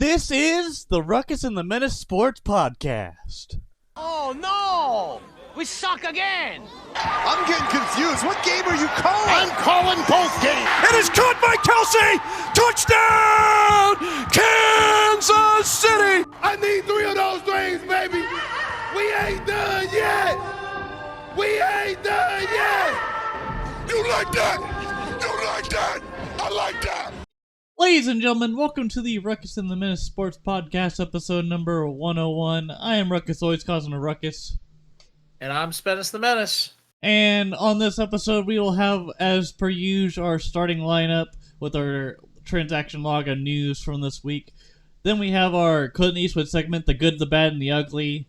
This is the Ruckus and The Menace Sports Podcast. Oh no! We suck again! I'm getting confused. What game are you calling? I'm calling both games. It is caught by Kelsey! Touchdown! Kansas City! I need 3 of those things, baby. We ain't done yet. We ain't done yet. You like that? You like that? I like that. Ladies and gentlemen, welcome to the Ruckus and The Menace Sports Podcast, episode number 101. I am Ruckus, always causing a ruckus. And I'm Ruckus the Menace. And on this episode, we will have, as per usual, our starting lineup with our transaction log and news from this week. Then we have our Clint Eastwood segment, The Good, the Bad, and the Ugly,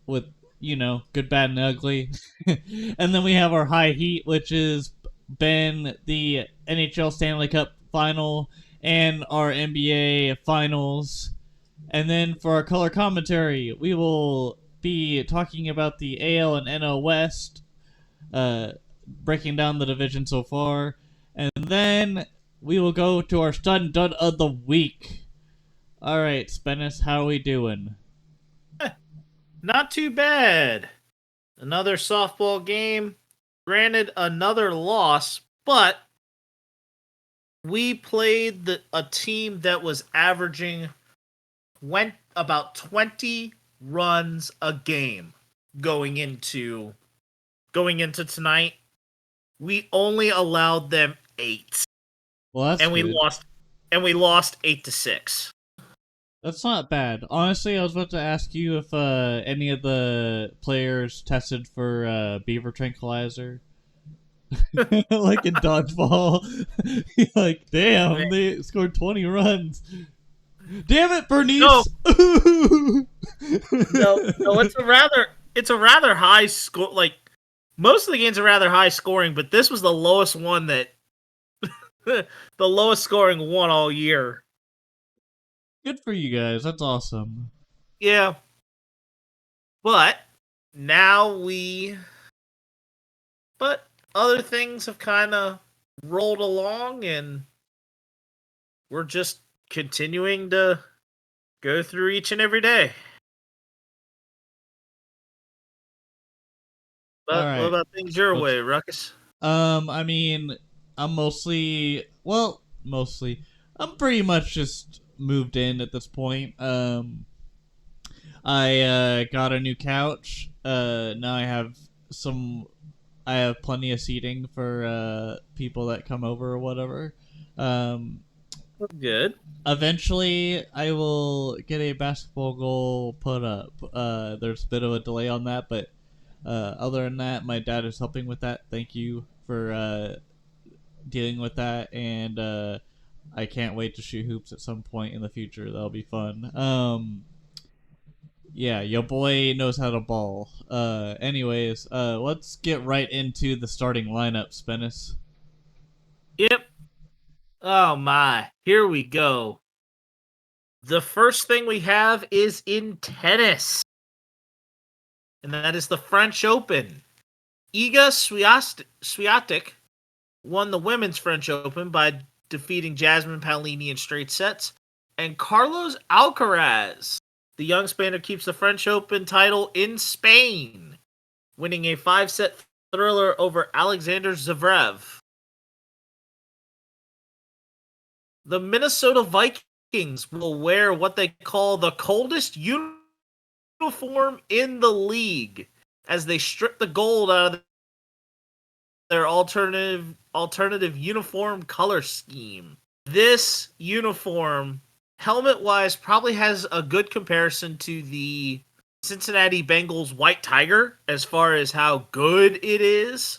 with, you know, good, bad, and ugly. And then we have our High Heat, which is Ben, the NHL Stanley Cup Final, and our NBA Finals. And then for our color commentary, we will be talking about the AL and NL West, breaking down the division so far, and then we will go to our stud and dud of the week. All right, Spennis, how are we doing? Not too bad. Another softball game. Granted, another loss, but we played a team that was averaging about 20 runs a game going into tonight. We only allowed them 8. Well, that's and we good. lost 8-6. That's not bad. Honestly, I was about to ask you if any of the players tested for beaver tranquilizer. Like in dodgeball. You're like, damn, they scored 20 runs. Damn it, Bernice! No, it's a rather high score. Like, most of the games are rather high scoring, but this was the lowest one that the lowest scoring one all year. Good for you guys. That's awesome. Yeah. But other things have kind of rolled along, and we're just continuing to go through each and every day. But All right. What about things your way, Ruckus? I mean, I'm I'm pretty much just moved in at this point. I got a new couch. Now I have plenty of seating for people that come over or whatever. Good. Eventually, I will get a basketball goal put up. There's a bit of a delay on that, but other than that, my dad is helping with that. Thank you for dealing with that, and I can't wait to shoot hoops at some point in the future. That'll be fun. Yeah, your boy knows how to ball. Anyways, let's get right into the starting lineup, Spennis. Yep. Oh my, here we go. The first thing we have is in tennis, and that is the French Open. Iga Swiatek won the Women's French Open by defeating Jasmine Paolini in straight sets, and Carlos Alcaraz, the young Spaniard, keeps the French Open title in Spain, winning a 5-set thriller over Alexander Zverev. The Minnesota Vikings will wear what they call the coldest uniform in the league as they strip the gold out of their alternative uniform color scheme. This uniform, helmet-wise, probably has a good comparison to the Cincinnati Bengals White Tiger as far as how good it is.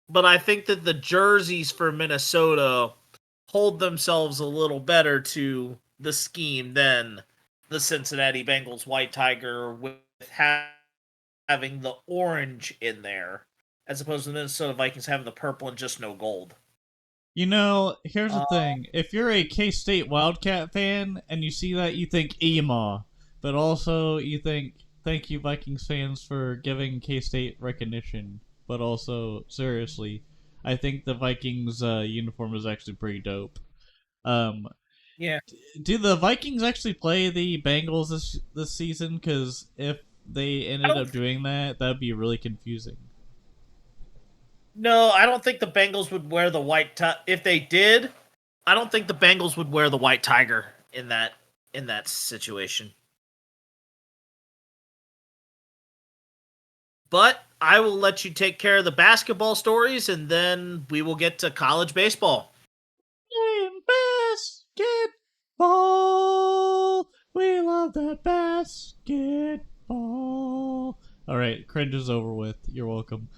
But I think that the jerseys for Minnesota hold themselves a little better to the scheme than the Cincinnati Bengals White Tiger, with having the orange in there, as opposed to the Minnesota Vikings having the purple and just no gold. You know, here's the thing. If you're a K-State Wildcat fan and you see that, you think EMA. But also you think, thank you Vikings fans for giving K-State recognition. But also, seriously, I think the Vikings uniform is actually pretty dope. Yeah. Do the Vikings actually play the Bengals this season? Because if they ended up doing that, that'd be really confusing. No, I don't think the Bengals would wear the white. If they did, I don't think the Bengals would wear the white tiger in that situation. But I will let you take care of the basketball stories, and then we will get to college baseball. Playing basketball. We love that basketball. All right, cringe is over with. You're welcome.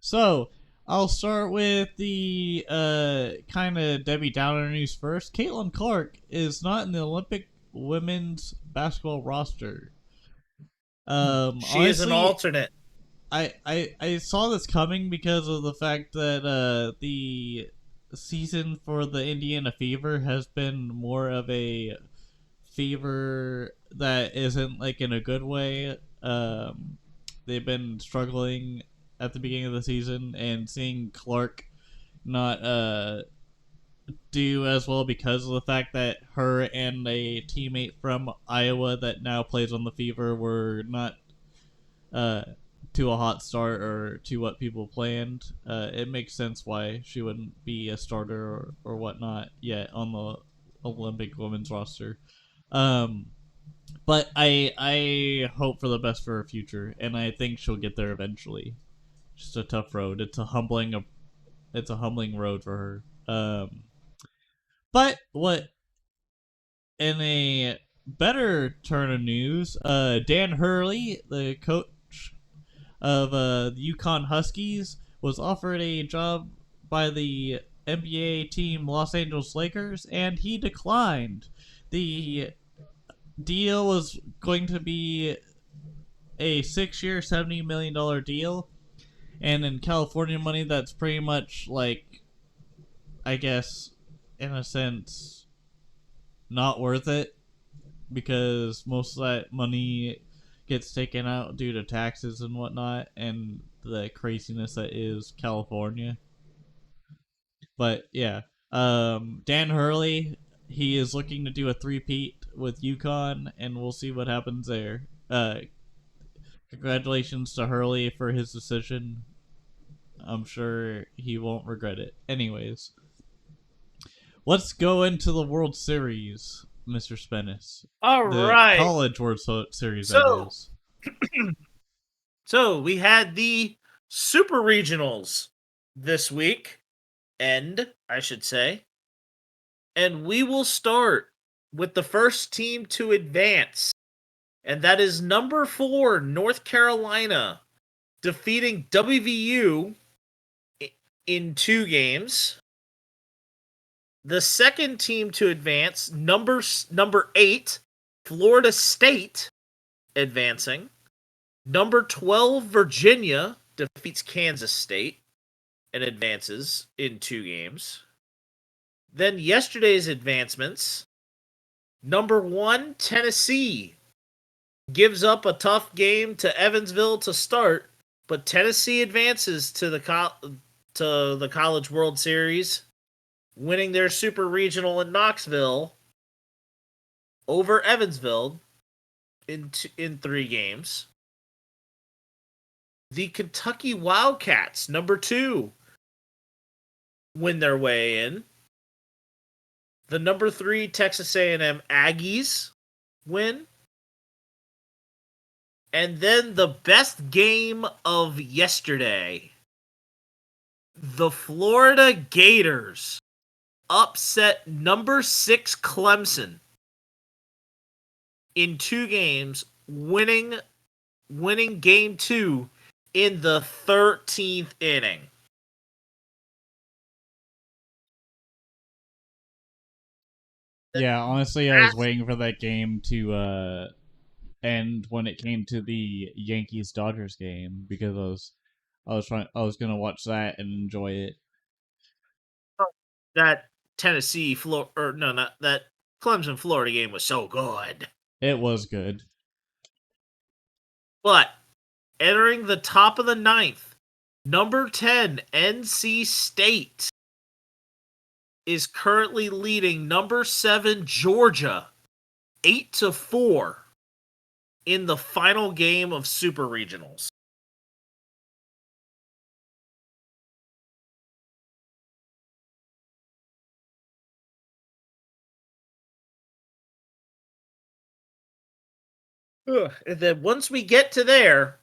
So I'll start with the kind of Debbie Downer news first. Caitlin Clark is not in the Olympic women's basketball roster. She is an alternate. I saw this coming because of the fact that the season for the Indiana Fever has been more of a fever that isn't like in a good way. They've been struggling at the beginning of the season, and seeing Clark not do as well because of the fact that her and a teammate from Iowa that now plays on the Fever were not to a hot start or to what people planned. It makes sense why she wouldn't be a starter or whatnot yet on the Olympic women's roster. But I hope for the best for her future, and I think she'll get there eventually. Just a tough road. It's a humbling road for her. But what in a better turn of news, Dan Hurley, the coach of the Yukon Huskies, was offered a job by the NBA team Los Angeles Lakers, and he declined. The deal was going to be a 6-year, $70 million deal, and in California money, that's pretty much like, I guess, in a sense, not worth it, because most of that money gets taken out due to taxes and whatnot, and the craziness that is California. But yeah, Dan Hurley, he is looking to do a three-peat with UConn, and we'll see what happens there. Congratulations to Hurley for his decision. I'm sure he won't regret it. Anyways, let's go into the World Series, Mr. Spennis. All the right. College World Series, that is. So we had the Super Regionals this week, I should say. And we will start with the first team to advance, and that is number 4, North Carolina, defeating WVU in 2 games. The second team to advance, number 8, Florida State, advancing. Number 12, Virginia, defeats Kansas State and advances in 2 games. Then yesterday's advancements, number 1, Tennessee, gives up a tough game to Evansville to start, but Tennessee advances to the College World Series, winning their Super Regional in Knoxville over Evansville in 3 games. The Kentucky Wildcats, number 2, win their way in. The number 3 Texas A&M Aggies win. And then the best game of yesterday, the Florida Gators upset number 6 Clemson in 2 games, winning game 2 in the 13th inning. Yeah, honestly, I was waiting for that game to end when it came to the Yankees Dodgers game, because I was gonna watch that and enjoy it. That that Clemson Florida game was so good. It was good. But entering the top of the 9th, number 10 NC State is currently leading number 7 Georgia 8-4 in the final game of Super Regionals. And then once we get to there,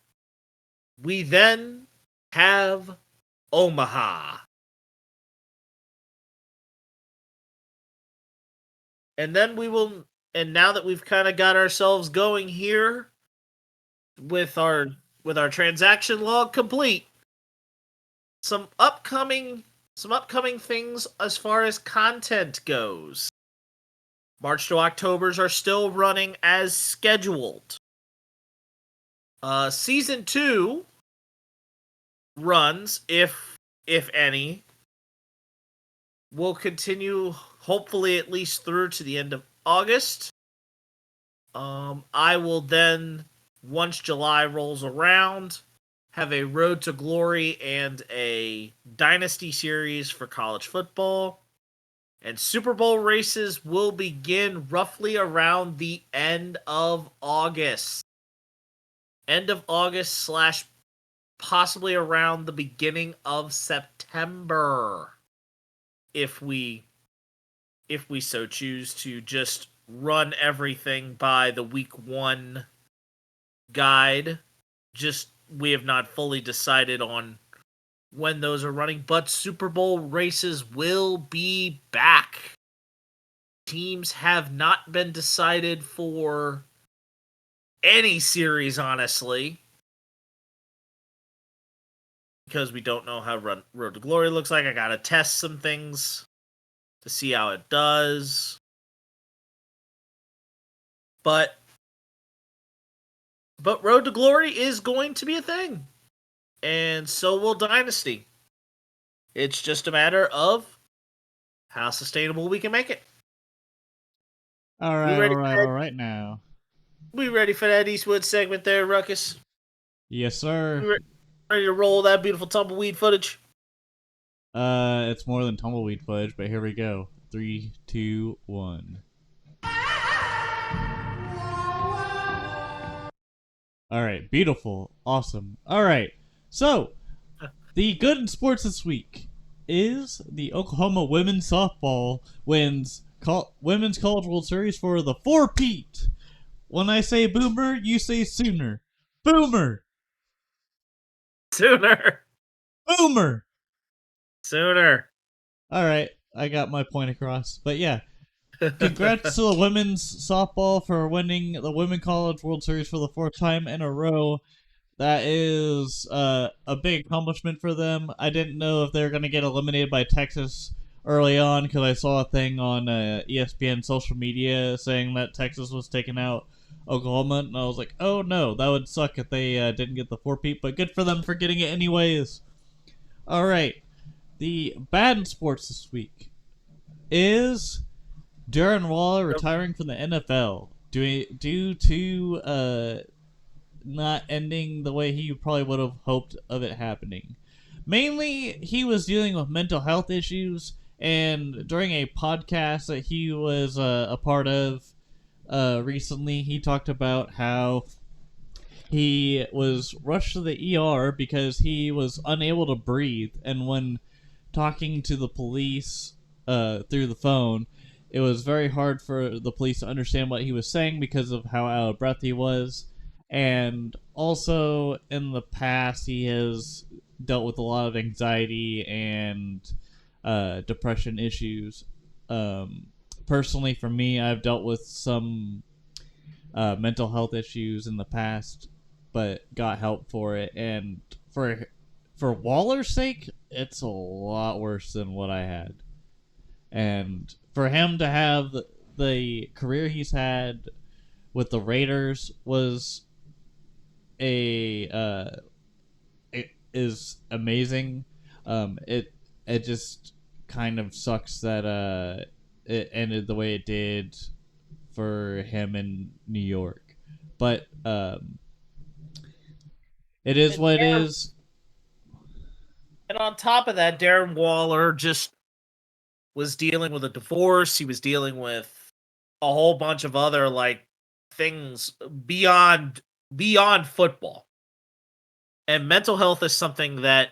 we then have Omaha. And then now that we've kind of got ourselves going here with our transaction log complete, some upcoming things as far as content goes. March to Octobers are still running as scheduled. Season 2 runs, if any, will continue hopefully at least through to the end of August. I will then, once July rolls around, have a Road to Glory and a Dynasty series for college football. And Super Bowl races will begin roughly around the end of August. End of August / possibly around the beginning of September. If we so choose to just run everything by the week 1 guide. We have not fully decided on when those are running, but Super Bowl races will be back. Teams have not been decided for any series, honestly, because we don't know how Road to Glory looks like. I gotta test some things to see how it does. But Road to Glory is going to be a thing. And so will Dynasty. It's just a matter of how sustainable we can make it. All right now. We ready for that Eastwood segment there, Ruckus? Yes, sir. Ready to roll that beautiful tumbleweed footage? It's more than tumbleweed footage, but here we go. 3, 2, 1. All right, beautiful, awesome. All right, so the good in sports this week is the Oklahoma women's softball wins Women's College World Series for the 4-peat. When I say boomer, you say sooner. Boomer. Sooner. Boomer. Sooner. All right, I got my point across. But yeah, congrats to the women's softball for winning the Women's College World Series for the 4th time in a row. That is a big accomplishment for them. I didn't know if they were going to get eliminated by Texas early on because I saw a thing on ESPN social media saying that Texas was taking out Oklahoma, and I was like, oh no, that would suck if they didn't get the 4-peat, but good for them for getting it anyways. All right, the bad in sports this week is Darren Waller retiring from the NFL due to not ending the way he probably would have hoped of it happening. Mainly, he was dealing with mental health issues, and during a podcast that he was a part of recently, he talked about how he was rushed to the ER because he was unable to breathe, and when talking to the police through the phone, it was very hard for the police to understand what he was saying because of how out of breath he was. And also, in the past, he has dealt with a lot of anxiety and depression issues. Personally, for me, I've dealt with some mental health issues in the past, but got help for it. And for Waller's sake, it's a lot worse than what I had. And for him to have the career he's had with the Raiders was it is amazing. It just kind of sucks that it ended the way it did for him in New York, but it is what it is. And on top of that, Darren Waller just was dealing with a divorce. He was dealing with a whole bunch of other like things beyond football. And mental health is something that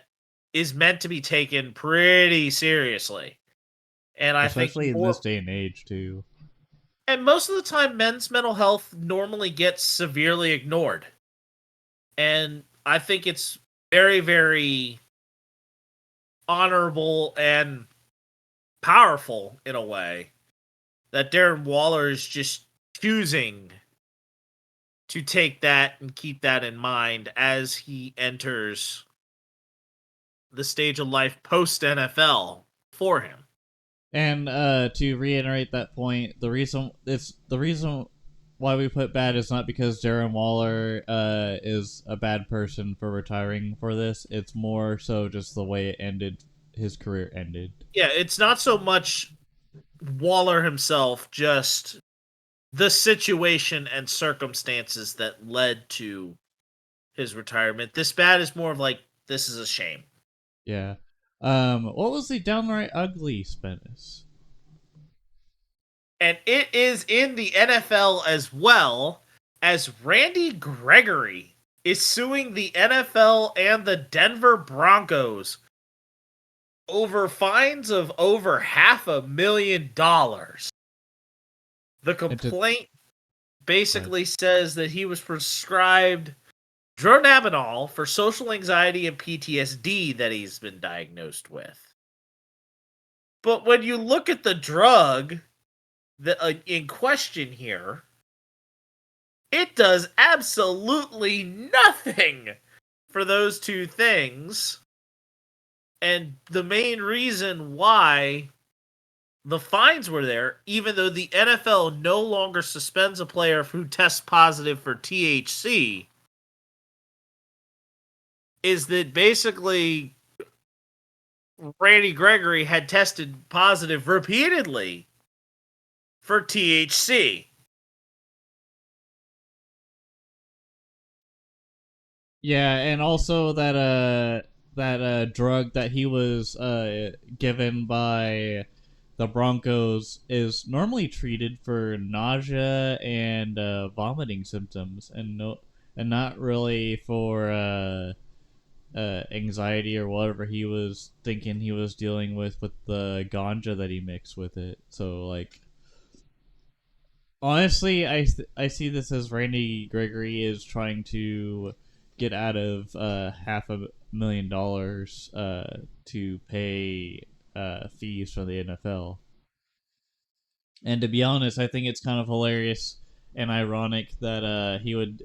is meant to be taken pretty seriously. And I think Especially in this day and age, too. and most of the time, men's mental health normally gets severely ignored. And I think it's very, very honorable and powerful in a way that Darren Waller is just choosing to take that and keep that in mind as he enters the stage of life post NFL for him. And to reiterate that point, the reason why we put bad is not because Darren Waller is a bad person for retiring for this. It's more so just the way it ended. His career ended. Yeah, it's not so much Waller himself, just the situation and circumstances that led to his retirement. This bad is more of like, this is a shame. Yeah. What was the downright ugly Spence? And it is in the NFL as well, as Randy Gregory is suing the NFL and the Denver Broncos over fines of over $500,000. The complaint basically says that he was prescribed dronabinol for social anxiety and PTSD that he's been diagnosed with. But when you look at the drug that in question here, it does absolutely nothing for those two things. And the main reason why the fines were there, even though the NFL no longer suspends a player who tests positive for THC, is that basically Randy Gregory had tested positive repeatedly for THC. Yeah, and also that drug that he was given by the Broncos is normally treated for nausea and vomiting symptoms, and not really for anxiety or whatever he was thinking he was dealing with the ganja that he mixed with it. So like, honestly, I see this as Randy Gregory is trying to get out of $500,000 to pay fees for the NFL. And to be honest, I think it's kind of hilarious and ironic that he would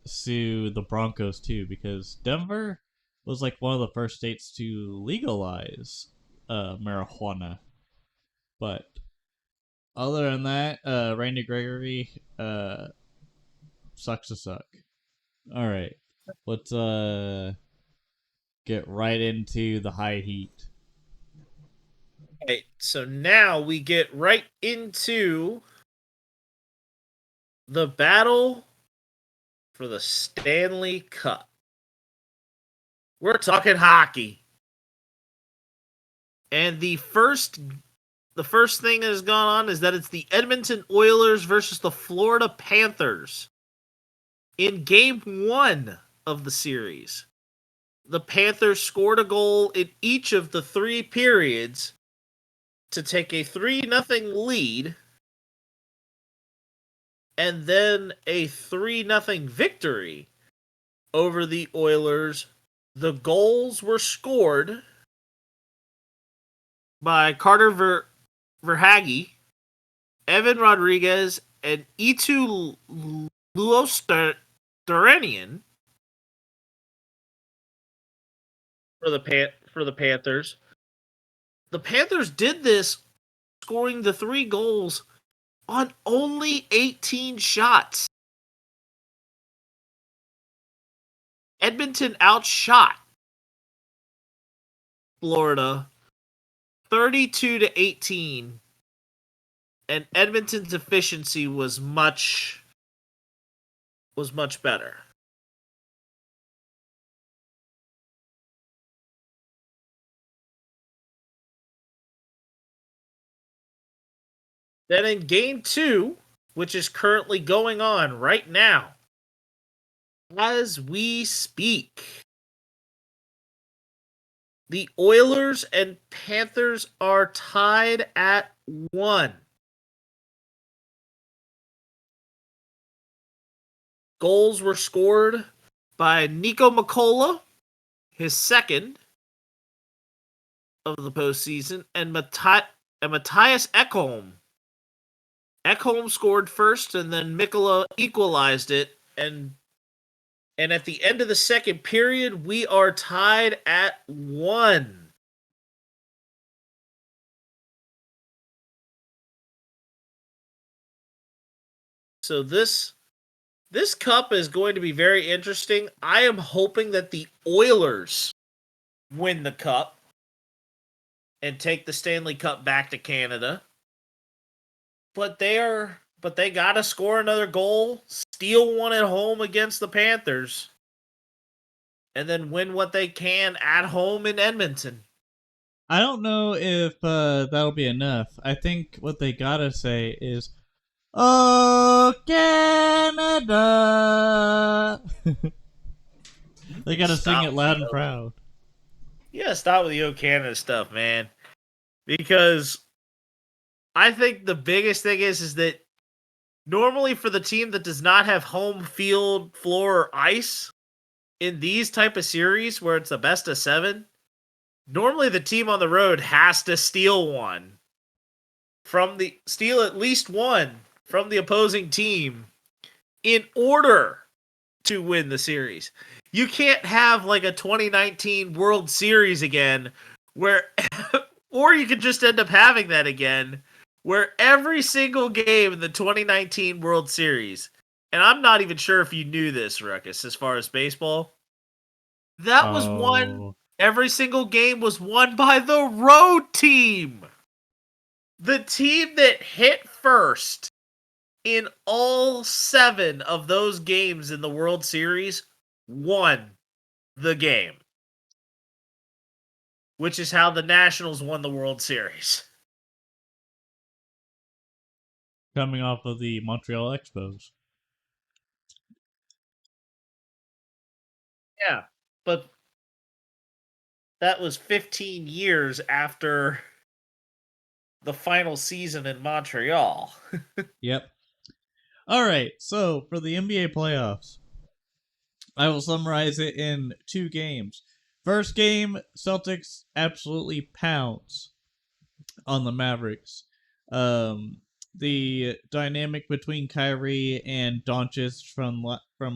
sue the Broncos too, because Denver was like one of the first states to legalize marijuana. But other than that, Randy Gregory sucks to suck. All right, let's get right into the high heat. Okay, so now we get right into the battle for the Stanley Cup. We're talking hockey. And the first thing that has gone on is that it's the Edmonton Oilers versus the Florida Panthers in game 1 of the series. The Panthers scored a goal in each of the 3 periods to take a 3-0 lead, and then a 3-0 victory over the Oilers. The goals were scored by Carter Verhaeghe, Evan Rodriguez, and Eetu Luostarinian for the Panthers. The Panthers did this, scoring the 3 goals on only 18 shots. Edmonton outshot Florida 32-18, and Edmonton's efficiency was much better. Then in game 2, which is currently going on right now, as we speak, the Oilers and Panthers are tied at 1. Goals were scored by Nico Mikkola, his second of the postseason, and Matthias Ekholm. Ekholm scored first, and then Mikkola equalized it, and at the end of the second period, we are tied at 1. So this cup is going to be very interesting. I am hoping that the Oilers win the cup and take the Stanley Cup back to Canada. But they gotta score another goal, steal one at home against the Panthers, and then win what they can at home in Edmonton. I don't know if that'll be enough. I think what they gotta say is, "Oh, Canada!" They gotta sing it loud and proud. You gotta stop with the O Canada stuff, man. Because I think the biggest thing is that normally for the team that does not have home field, floor, or ice, in these type of series where it's a best of 7, normally the team on the road has to steal at least one from the opposing team in order to win the series. You can't have like a 2019 World Series again where or you could just end up having that again where every single game in the 2019 World Series, and I'm not even sure if you knew this, Ruckus, as far as baseball, that was won. Every single game was won by the road team. The team that hit first in all 7 of those games in the World Series won the game. Which is how the Nationals won the World Series. Coming off of the Montreal Expos. Yeah, but that was 15 years after the final season in Montreal. Yep. All right, so for the NBA playoffs, I will summarize it in 2 games. First game, Celtics absolutely pounce on the Mavericks. The dynamic between Kyrie and Doncic from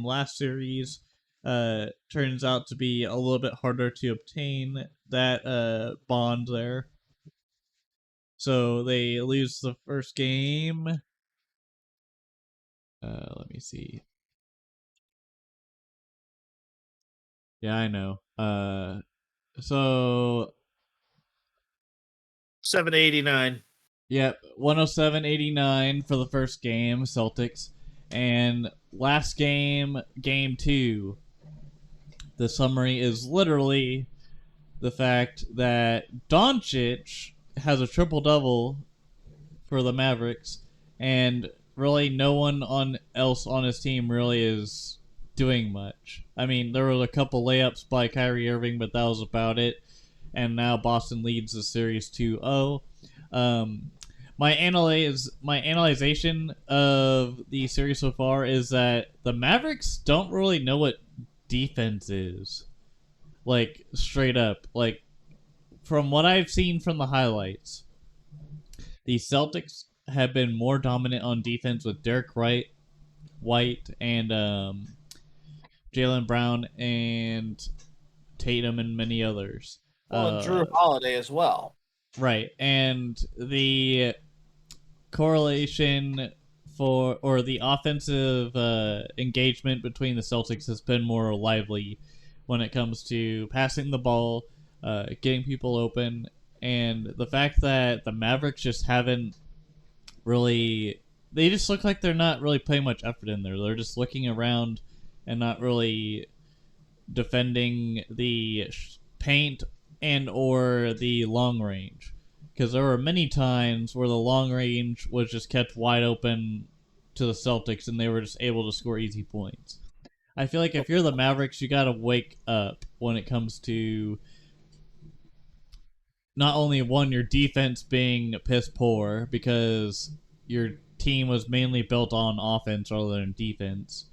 last series turns out to be a little bit harder to obtain that bond there. So they lose the first game. Let me see. Yeah, I know. So 789. yep, 107-89 for the first game, Celtics. And last game, game 2, the summary is literally the fact that Doncic has a triple-double for the Mavericks, and really no one else on his team really is doing much. I mean, there were a couple layups by Kyrie Irving, but that was about it. And now Boston leads the series 2-0. My analyzation of the series so far is that the Mavericks don't really know what defense is. Like, straight up. Like, from what I've seen from the highlights, the Celtics have been more dominant on defense with Derek White, and Jaylen Brown and Tatum and many others. Well, Drew Holiday as well. Right, and the correlation or the offensive engagement between the Celtics has been more lively when it comes to passing the ball, getting people open, and the fact that the Mavericks just haven't really... They just look like they're not really putting much effort in there. They're just looking around and not really defending the paint and or the long range. because there were many times where the long range was just kept wide open to the Celtics, and they were just able to score easy points. I feel like if you're the Mavericks, you gotta wake up when it comes to not only your defense being piss poor because your team was mainly built on offense rather than defense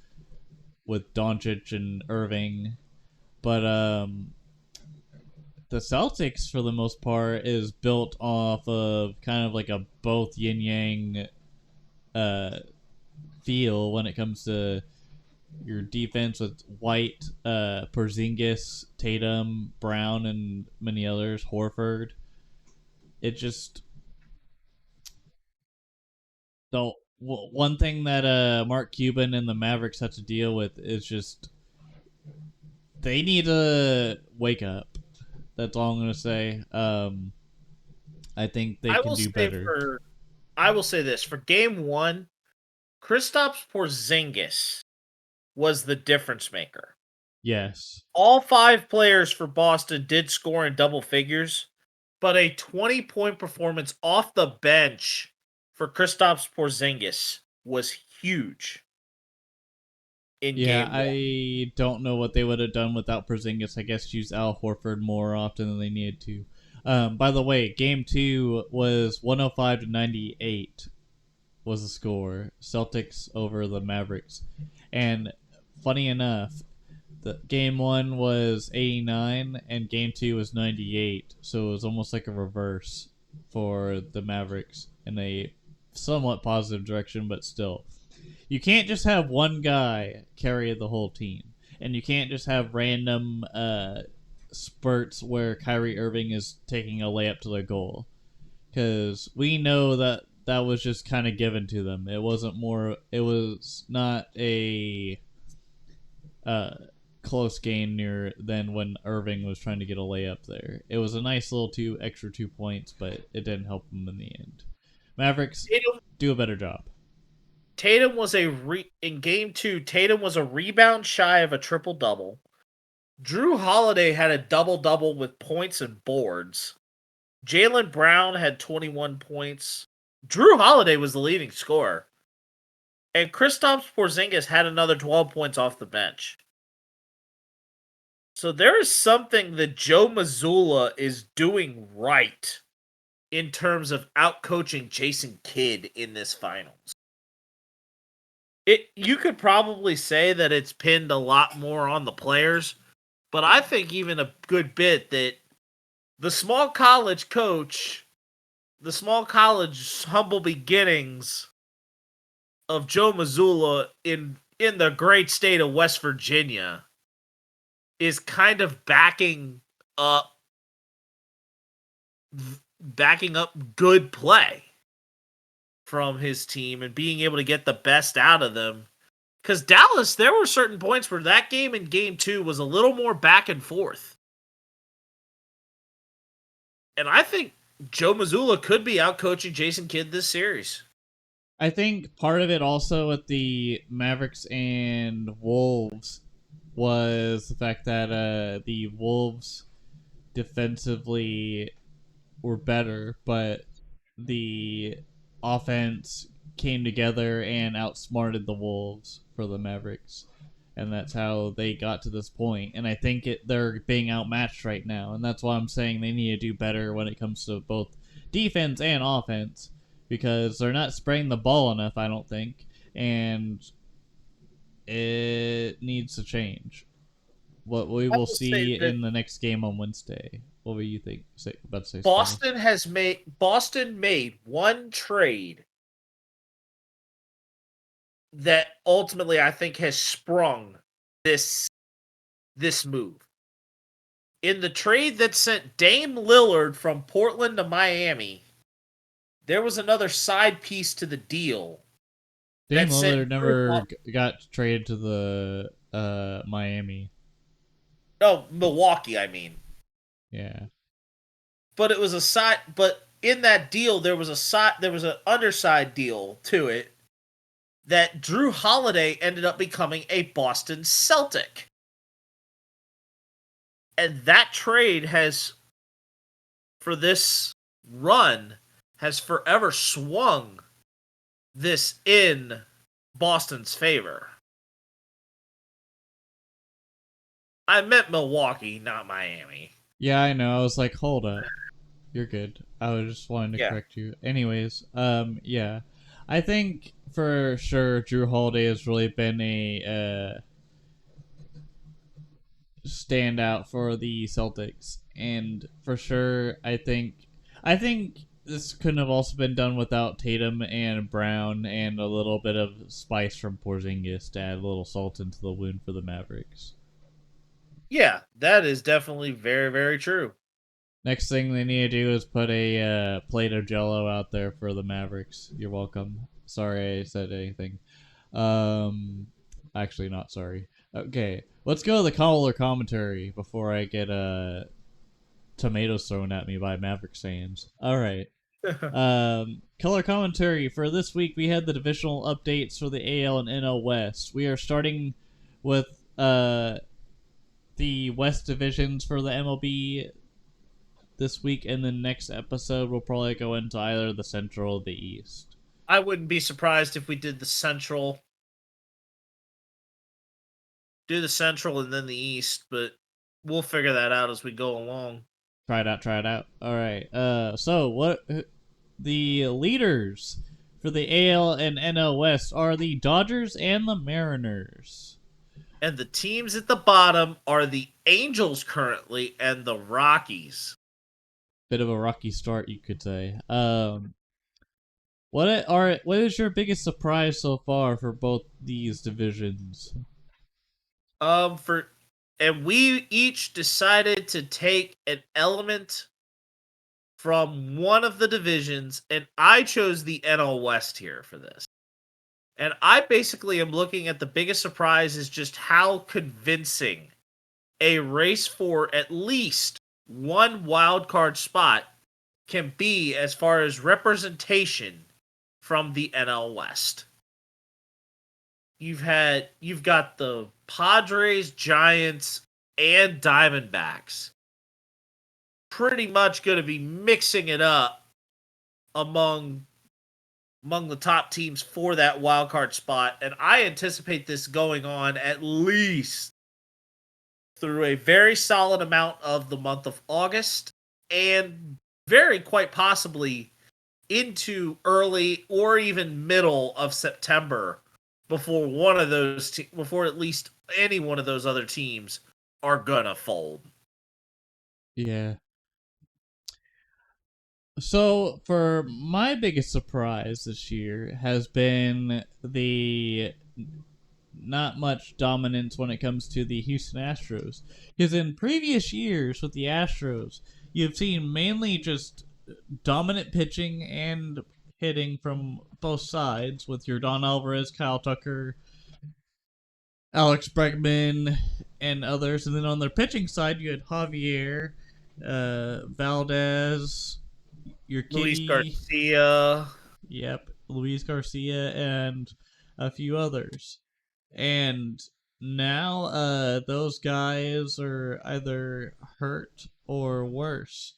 with Doncic and Irving, but the Celtics for the most part is built off of kind of like a both yin yang feel when it comes to your defense with White, Porzingis, Tatum, Brown, and many others, Horford. It just the one thing that Mark Cuban and the Mavericks have to deal with is just they need to wake up. That's all I'm gonna say. I think they can do better. I will say this for Game 1, Kristaps Porzingis was the difference maker. Yes. All 5 players for Boston did score in double figures, but a 20-point performance off the bench for Kristaps Porzingis was huge. Yeah, I don't know what they would have done without Porzingis. I guess use Al Horford more often than they needed to. By the way, Game 2 was 105-98 was the score. Celtics over the Mavericks. And funny enough, the Game 1 was 89 and Game 2 was 98. So it was almost like a reverse for the Mavericks in a somewhat positive direction, but still. You can't just have one guy carry the whole team. And you can't just have random spurts where Kyrie Irving is taking a layup to the goal. Because we know that was just kind of given to them. It was not a close game near than when Irving was trying to get a layup there. It was a nice little extra 2 points, but it didn't help them in the end. Mavericks do a better job. Tatum was in Game 2. Tatum was a rebound shy of a triple-double. Drew Holiday had a double-double with points and boards. Jaylen Brown had 21 points. Drew Holiday was the leading scorer. And Kristaps Porzingis had another 12 points off the bench. So there is something that Joe Mazzulla is doing right in terms of outcoaching Jason Kidd in this finals. You could probably say that it's pinned a lot more on the players, but I think even a good bit that the small college coach, the small college humble beginnings of Joe Mazzulla in the great state of West Virginia is kind of backing up good play from his team and being able to get the best out of them. Because Dallas, there were certain points where that game in Game 2 was a little more back and forth. And I think Joe Mazzulla could be outcoaching Jason Kidd this series. I think part of it also with the Mavericks and Wolves was the fact that the Wolves defensively were better, but the offense came together and outsmarted the Wolves for the Mavericks. And that's how they got to this point. And I think they're being outmatched right now. And that's why I'm saying they need to do better when it comes to both defense and offense. Because they're not spraying the ball enough, I don't think. And it needs to change. What we will see in the next game on Wednesday. What do you think? Boston made one trade that ultimately I think has sprung this move. In the trade that sent Dame Lillard from Portland to Miami, there was another side piece to the deal. Dame Lillard never got traded to the Miami. No, Milwaukee, I mean. Yeah. But it was but in that deal there was an underside deal to it that Drew Holiday ended up becoming a Boston Celtic. And that trade has, for this run has forever swung this in Boston's favor. I meant Milwaukee, not Miami. Yeah, I know. I was like, hold up. You're good. I was just wanting to Yeah. correct you. Anyways, yeah. I think for sure Drew Holiday has really been a standout for the Celtics, and for sure, I think this couldn't have also been done without Tatum and Brown and a little bit of spice from Porzingis to add a little salt into the wound for the Mavericks. Yeah, that is definitely very, very true. Next thing they need to do is put a plate of Jello out there for the Mavericks. You're welcome. Sorry I said anything. Actually, not sorry. Okay, let's go to the caller commentary before I get tomatoes thrown at me by Mavericks fans. All right. Color commentary for this week. We had the divisional updates for the AL and NL West. We are starting with the West divisions for the MLB this week, and the next episode we'll probably go into either the Central or the East. I wouldn't be surprised if we did the Central. Do the Central and then the East, but we'll figure that out as we go along. Try it out. All right. So what the leaders for the AL and NL West are the Dodgers and the Mariners. And the teams at the bottom are the Angels currently and the Rockies. Bit of a rocky start, you could say. What is your biggest surprise so far for both these divisions? And we each decided to take an element from one of the divisions, and I chose the NL West here for this. And I basically am looking at the biggest surprise is just how convincing a race for at least one wild card spot can be as far as representation from the NL West. You've got the Padres, Giants, and Diamondbacks pretty much going to be mixing it up among the top teams for that wild card spot, and I anticipate this going on at least through a very solid amount of the month of August and very quite possibly into early or even middle of September before before at least any one of those other teams are gonna fold. Yeah. So, for my biggest surprise this year has been the not much dominance when it comes to the Houston Astros. Because in previous years with the Astros, you've seen mainly just dominant pitching and hitting from both sides with your Don Alvarez, Kyle Tucker, Alex Bregman, and others. And then on their pitching side, you had Javier, Valdez, your Luis kitty, Garcia. Yep, Luis Garcia, and a few others. And now those guys are either hurt or worse.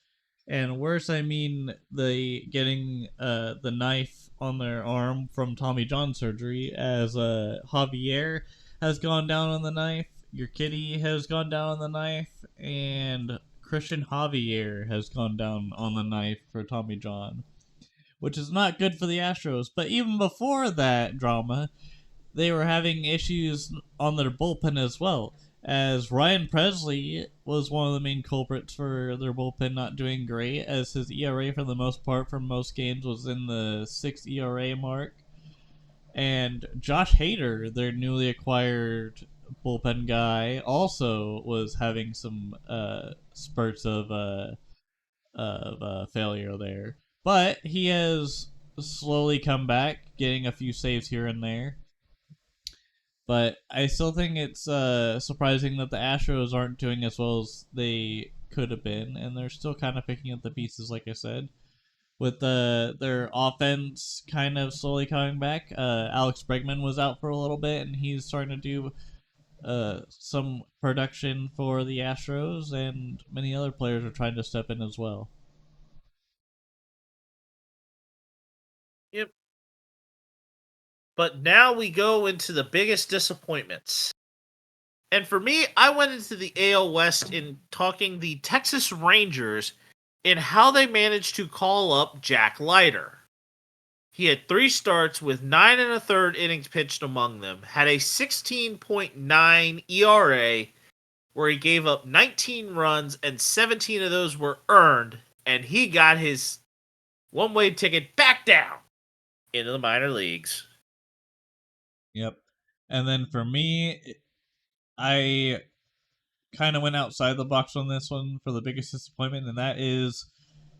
And worse, I mean the getting the knife on their arm from Tommy John surgery, as Javier has gone down on the knife, your kitty has gone down on the knife, and Christian Javier has gone down on the knife for Tommy John, which is not good for the Astros. But even before that drama, they were having issues on their bullpen as well, as Ryan Presley was one of the main culprits for their bullpen not doing great, as his ERA for the most part from most games was in the 6 ERA mark. And Josh Hader, their newly acquired bullpen guy, also was having some spurts of failure there. But he has slowly come back, getting a few saves here and there. But I still think it's surprising that the Astros aren't doing as well as they could have been, and they're still kind of picking up the pieces, like I said. With their offense kind of slowly coming back, Alex Bregman was out for a little bit, and he's starting to do some production for the Astros, and many other players are trying to step in as well. But now we go into the biggest disappointments. And for me, I went into the AL West in talking the Texas Rangers in how they managed to call up Jack Leiter. He had 3 starts with 9 1/3 innings pitched among them, had a 16.9 ERA, where he gave up 19 runs and 17 of those were earned, and he got his one-way ticket back down into the minor leagues. Yep. And then for me, I kind of went outside the box on this one for the biggest disappointment, and that is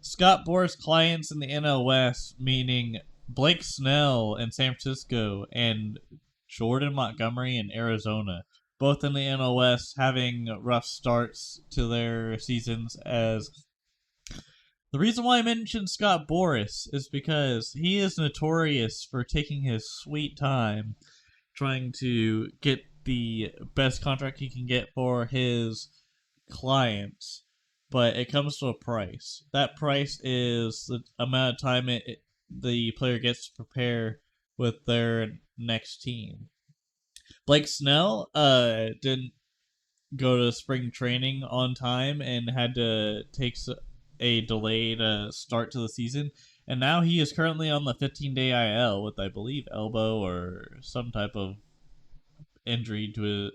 Scott Boras' clients in the NL West, meaning Blake Snell in San Francisco and Jordan Montgomery in Arizona, both in the NL West having rough starts to their seasons. As the reason why I mentioned Scott Boras is because he is notorious for taking his sweet time trying to get the best contract he can get for his clients, but it comes to a price. That price is the amount of time the player gets to prepare with their next team. Blake Snell didn't go to spring training on time and had to take a delayed start to the season, and now he is currently on the 15-day IL with, I believe, elbow or some type of injury to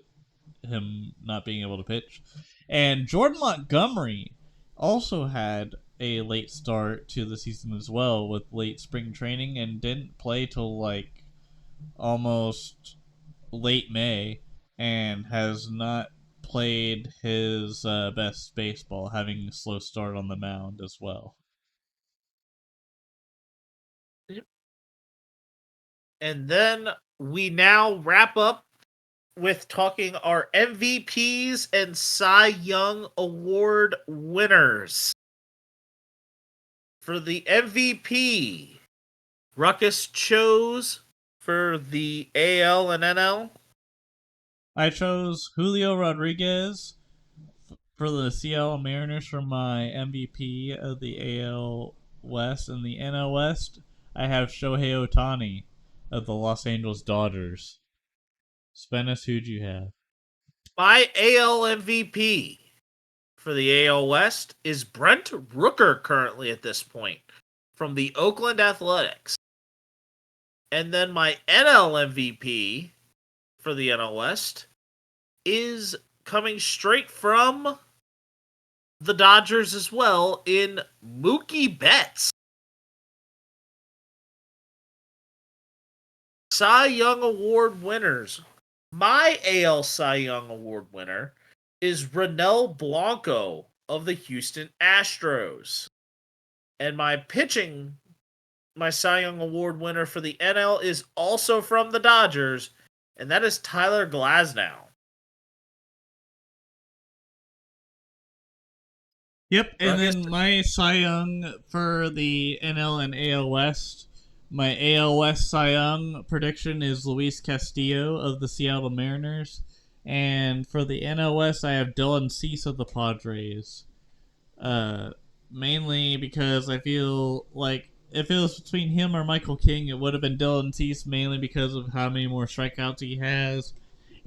him not being able to pitch. And Jordan Montgomery also had a late start to the season as well with late spring training and didn't play till like almost late May and has not played his best baseball, having a slow start on the mound as well. And then we now wrap up with talking our MVPs and Cy Young Award winners. For the MVP, Ruckus chose for the AL and NL. I chose Julio Rodriguez for the Seattle Mariners for my MVP of the AL West. And the NL West, I have Shohei Ohtani of the Los Angeles Dodgers. Spennis, who'd you have? My AL MVP for the AL West is Brent Rooker currently at this point from the Oakland Athletics. And then my NL MVP for the NL West is coming straight from the Dodgers as well in Mookie Betts. Cy Young Award winners. My AL Cy Young Award winner is Ronel Blanco of the Houston Astros. And my Cy Young Award winner for the NL is also from the Dodgers, and that is Tyler Glasnow. Yep, and then my Cy Young for the NL and AL West. My AL West Cy Young prediction is Luis Castillo of the Seattle Mariners. And for the NL West, I have Dylan Cease of the Padres. Mainly because I feel like if it was between him or Michael King, it would have been Dylan Cease, mainly because of how many more strikeouts he has.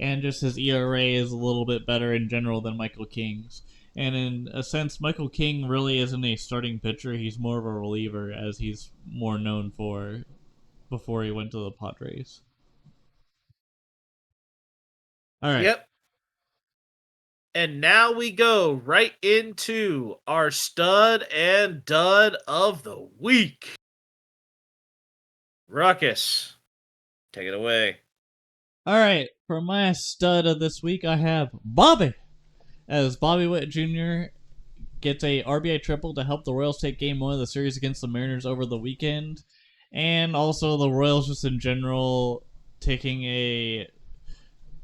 And just his ERA is a little bit better in general than Michael King's. And in a sense, Michael King really isn't a starting pitcher. He's more of a reliever, as he's more known for before he went to the Padres. All right. Yep. And now we go right into our stud and dud of the week. Ruckus, take it away. All right. For my stud of this week, I have Bobby. As Bobby Witt Jr. gets a RBI triple to help the Royals take Game 1 of the series against the Mariners over the weekend. And also the Royals just in general taking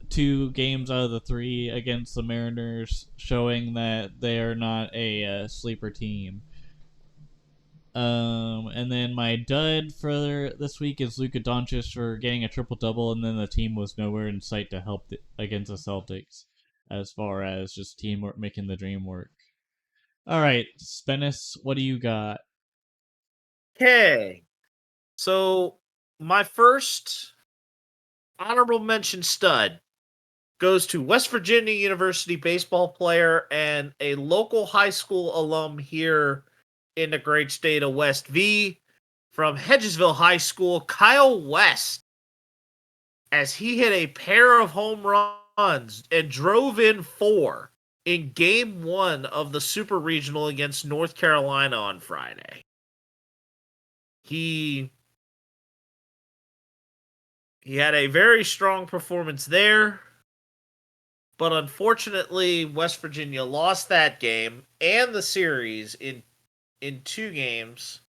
2 games out of the 3 against the Mariners, showing that they are not a sleeper team. And then my dud for this week is Luka Doncic for getting a triple-double, and then the team was nowhere in sight to help against the Celtics, as far as just teamwork, making the dream work. All right, Spennis, what do you got? Okay. So, my first honorable mention stud goes to West Virginia University baseball player and a local high school alum here in the great state of West V from Hedgesville High School, Kyle West, as he hit a pair of home runs and drove in 4 in Game 1 of the Super Regional against North Carolina on Friday. He had a very strong performance there, but unfortunately, West Virginia lost that game and the series in 2 games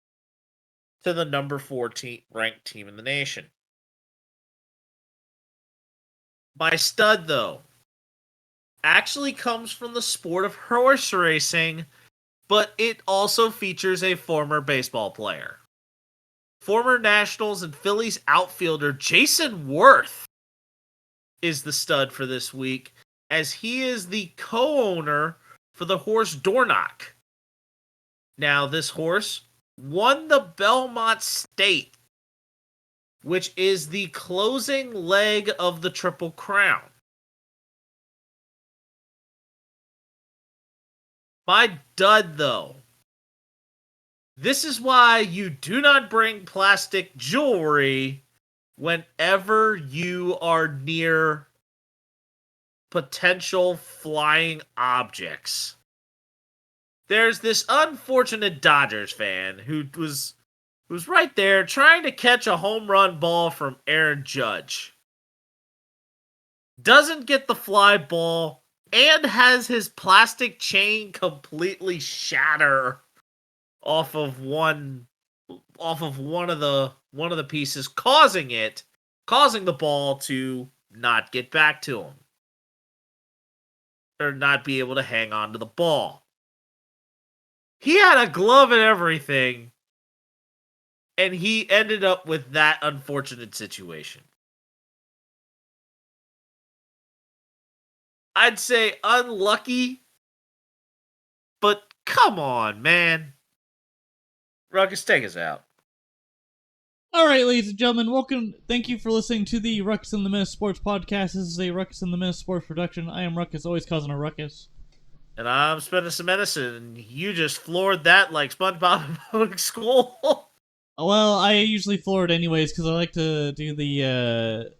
to the number 14 ranked team in the nation. My stud, though, actually comes from the sport of horse racing, but it also features a former baseball player. Former Nationals and Phillies outfielder Jason Worth is the stud for this week, as he is the co-owner for the horse Dornoch. Now, this horse won the Belmont State, which is the closing leg of the Triple Crown. My dud, though. This is why you do not bring plastic jewelry whenever you are near potential flying objects. There's this unfortunate Dodgers fan who was right there trying to catch a home run ball from Aaron Judge. Doesn't get the fly ball and has his plastic chain completely shatter off of one of the pieces, causing the ball to not get back to him, or not be able to hang on to the ball. He had a glove and everything, and he ended up with that unfortunate situation. I'd say unlucky, but come on, man. Ruckus, take us out. All right, ladies and gentlemen, welcome. Thank you for listening to the Ruckus and The Menace Sports Podcast. This is a Ruckus and The Menace Sports production. I am Ruckus, always causing a ruckus. And I'm Ruckus and The Menace, and you just floored that like SpongeBob in public school. Well, I usually floor it anyways because I like to do the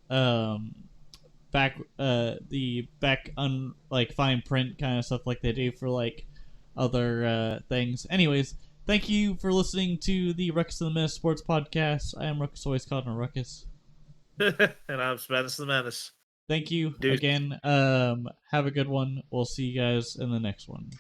like fine print kind of stuff like they do for like other things. Anyways, thank you for listening to the Ruckus and The Menace Sports Podcast. I am Ruckus, always caught in a ruckus. And I'm Ruckus and The Menace. Thank you again. Have a good one. We'll see you guys in the next one.